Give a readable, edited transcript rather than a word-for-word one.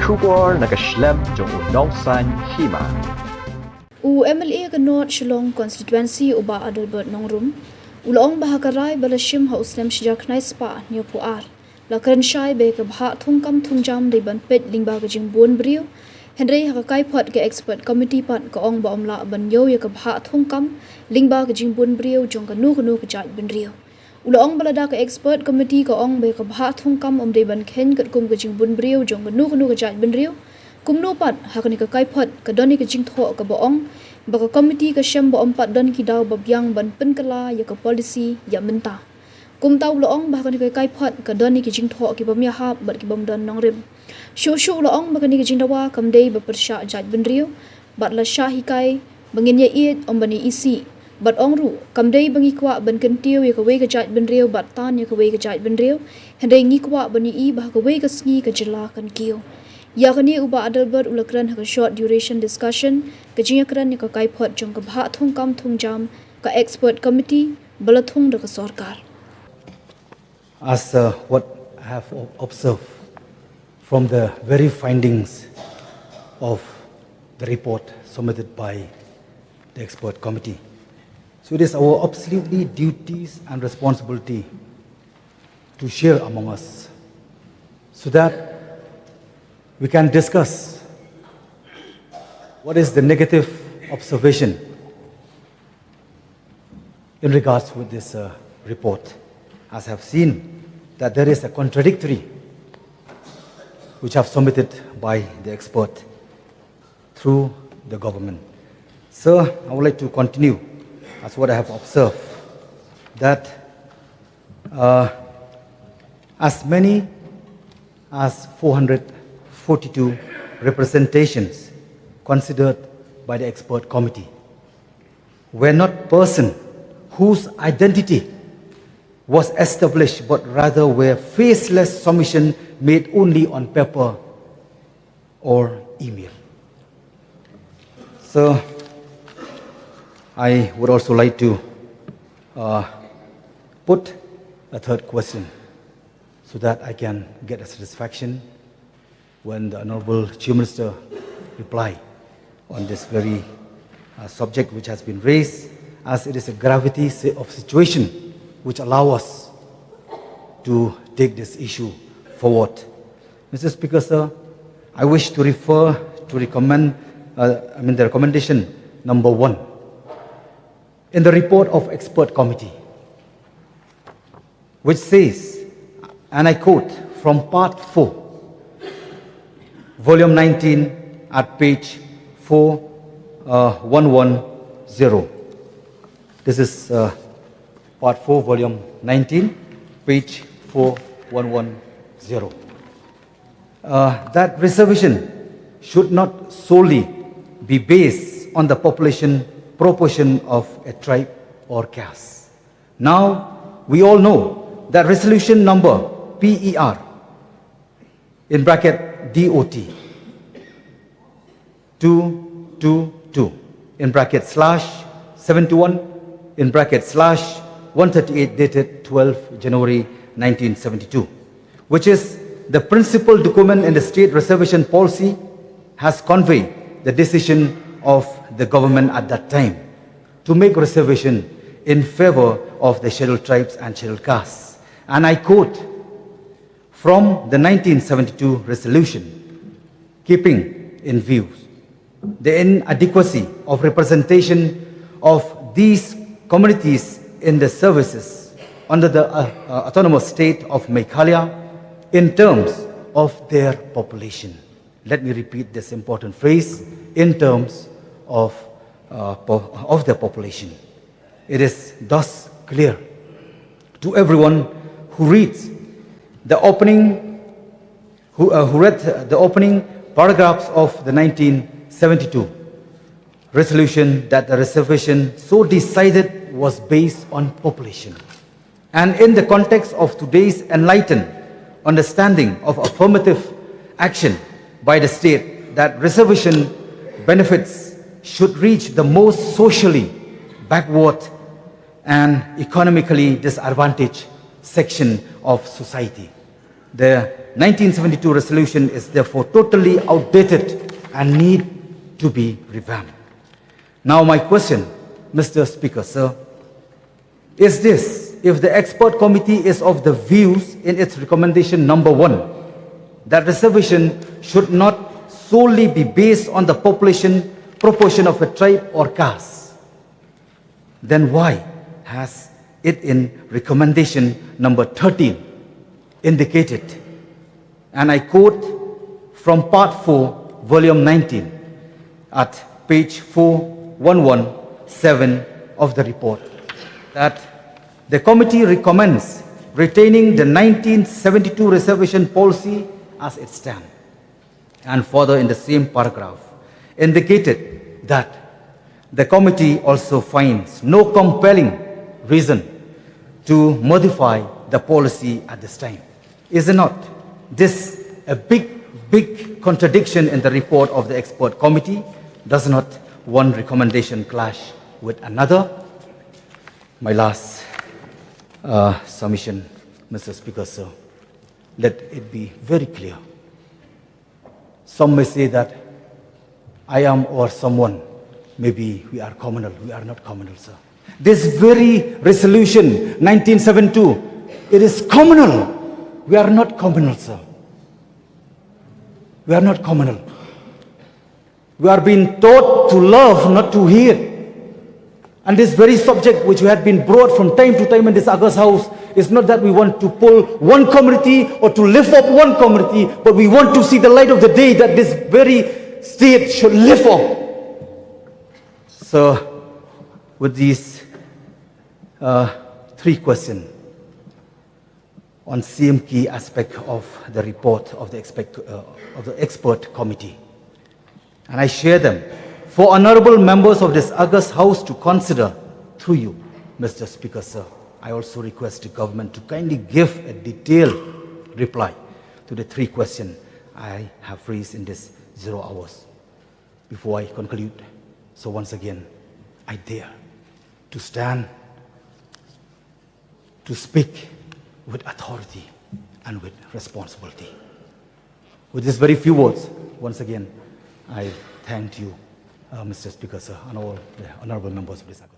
Shubor naga Snem Jong Nongsan Hima. MLA ka North Shillong constituency uba Adalbert Nongrum. Ulong Bhah karai bala Shim ha Snem shijak nai spa nyo puar. La Kren Shai be ka Bhah Thungkam Thungjam de ban pet lingba ka Jingbun Briew. Henry ha kai pot ka expert committee pat ka ong ba omla ban yo ya ka Bhah Thungkam lingba ka Jingbun Briew jong ka nu ka jaj ban Rio. Ulong balada ka expert committee ka ong be ka Bhah Thungkam de ban khen Katkum ka Jingbun Briew jong ka nu ka jaj ban Rio. Kumno pat hakani ka kai pot ka doni ka jingtho ka boong baka committee ka Shim bo pat don ki daw babyang ban penkala ya ka policy ya menta kum taw loong baka ni ka kai pot ka doni ki jingtho ki bamya ha bat ki bam don nongrim shu loong baka ni ka jingdawa kam dei ba persha jaj ben Rio bat la Shai kai bangin ya it om bani isi bat ongru kam dei bangi kwa ban kentiu ya ka we ka jaj ben Rio bat tan ya ka we ka jaj ben Rio hendai ngi kwa bani i ba ka we ka sngi ka jila kan kiyo Yakani uba Adalbert ulakran ha short duration discussion kajiya kran ka kai phot jong ka Bhah Thungkam Thungjam ka expert committee balathung da ka sarkar. As what I have observed from the very findings of the report submitted by the expert committee, so it is our absolutely duties and responsibility to share among us so that we can discuss what is the negative observation in regards with this report. As I have seen that there is a contradictory which I have submitted by the expert through the government. So I would like to continue as what I have observed, that as many as 442 representations considered by the expert committee were not persons whose identity was established, but rather were faceless submission made only on paper or email. So I would also like to put a third question so that I can get a satisfaction when the Honorable Chief Minister reply on this very subject which has been raised, as it is a gravity of situation which allow us to take this issue forward. Mr. Speaker, sir, I wish to refer to the recommendation number 1 in the report of expert committee, which says, and I quote from part 4, volume 19 at page 4110. This is part 4, volume 19, page 4110. That reservation should not solely be based on the population proportion of a tribe or caste. Now, we all know that resolution number PER in bracket DOT 222 in bracket /71 in bracket /138 dated 12 January 1972, which is the principal document in the state reservation policy, has conveyed the decision of the government at that time to make reservation in favor of the scheduled tribes and scheduled castes. And I quote from the 1972 resolution, keeping in view the inadequacy of representation of these communities in the services under the autonomous state of Meghalaya in terms of their population. Let me repeat this important phrase, in terms of their population. It is thus clear to everyone who reads the opening, who read the opening paragraphs of the 1972 resolution that the reservation so decided was based on population. And in the context of today's enlightened understanding of affirmative action by the state, that reservation benefits should reach the most socially backward and economically disadvantaged section of society. The 1972 resolution is therefore totally outdated and need to be revamped. Now my question, Mr. Speaker, sir, is this: if the expert committee is of the views in its recommendation number 1 that reservation should not solely be based on the population proportion of a tribe or caste, then why has it in recommendation number 13 indicated, and I quote from part 4, volume 19, at page 4117 of the report, that the committee recommends retaining the 1972 reservation policy as it stands, and further in the same paragraph indicated that the committee also finds no compelling reason to modify the policy at this time. Is it not this a big contradiction in the report of the expert committee? Does not one recommendation clash with another? My last submission, Mr. Speaker, sir, let it be very clear. Some may say that I am or someone, maybe we are communal. We are not communal, sir. This very resolution, 1972, it is communal. We are not communal, sir. We are not communal. We are being taught to love, not to hate. And this very subject which we had been brought from time to time in this August House is not that we want to pull one community or to lift up one community, but we want to see the light of the day that this very state should lift up. So, with these 3 questions on same key aspect of the report of the expert committee, and I share them for honorable members of this August House to consider through you, Mr. Speaker, sir. I also request the government to kindly give a detailed reply to the 3 questions I have raised in this 0 hours. Before I conclude, so once again, I dare to stand, to speak with authority and with responsibility. With these very few words, once again, I thank you, Mr. Speaker, sir, and all the honorable members of this August.